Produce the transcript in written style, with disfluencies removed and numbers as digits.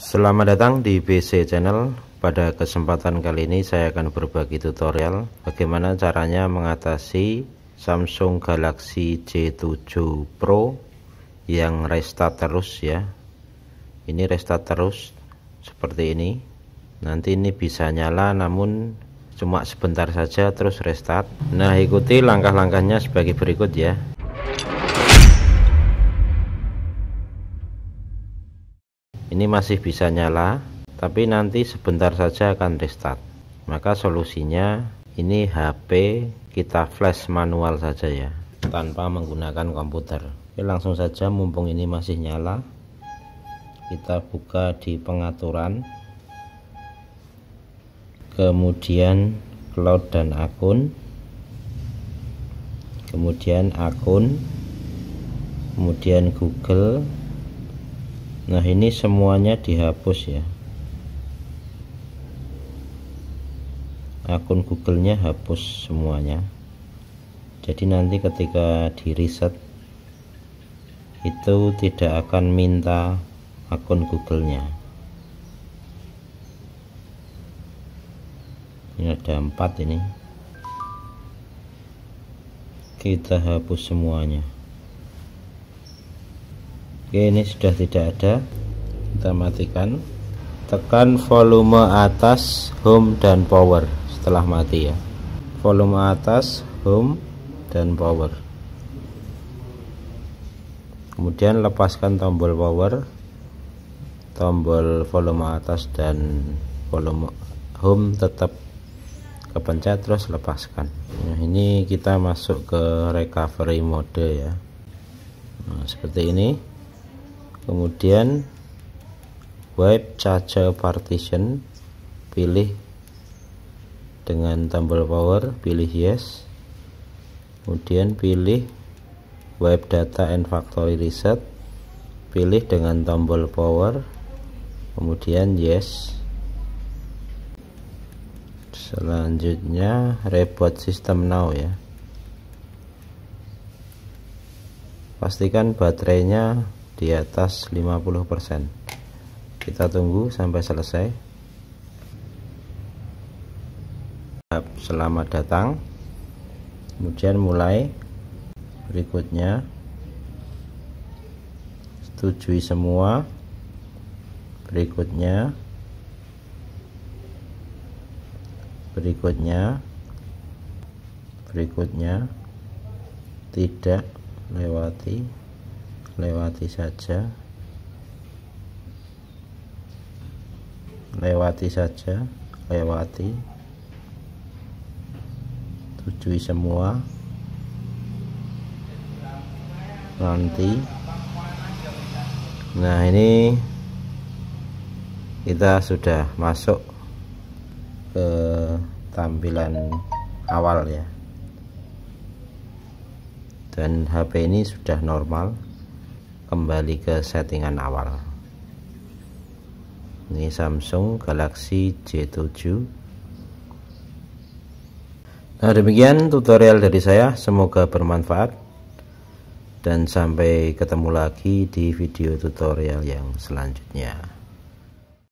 Selamat datang di BC Channel. Pada kesempatan kali ini saya akan berbagi tutorial bagaimana caranya mengatasi Samsung Galaxy J7 Pro yang restart terus ya. Ini restart terus seperti ini. Nanti ini bisa nyala namun cuma sebentar saja terus restart. Nah, ikuti langkah-langkahnya sebagai berikut ya. Ini masih bisa nyala, tapi nanti sebentar saja akan restart. Maka solusinya ini HP kita flash manual saja ya, tanpa menggunakan komputer. Oke, langsung saja mumpung ini masih nyala, kita buka di pengaturan, kemudian cloud dan akun, kemudian akun, kemudian Google. Nah, ini semuanya dihapus ya, akun Google-nya hapus semuanya. Jadi nanti ketika di reset itu tidak akan minta akun Google-nya. Ini ada 4 ini, kita hapus semuanya. Oke, ini sudah tidak ada, kita matikan. Tekan volume atas, home dan power setelah mati ya. Volume atas, home dan power. Kemudian lepaskan tombol power, tombol volume atas dan volume home tetap kepencet, terus lepaskan. Nah, ini kita masuk ke recovery mode ya. Nah, seperti ini. Kemudian wipe charger partition, pilih dengan tombol power, pilih yes. Kemudian pilih wipe data and factory reset, pilih dengan tombol power, kemudian yes. Selanjutnya reboot system now ya. Pastikan baterainya di atas 50%. Kita tunggu sampai selesai. Selamat datang. Kemudian mulai. Berikutnya setujui semua. Berikutnya tidak, lewati saja, setujui semua, nanti. Nah, ini kita sudah masuk ke tampilan awal ya, dan HP ini sudah normal, kembali ke settingan awal. Ini Samsung Galaxy J7. Nah, demikian tutorial dari saya, semoga bermanfaat dan sampai ketemu lagi di video tutorial yang selanjutnya.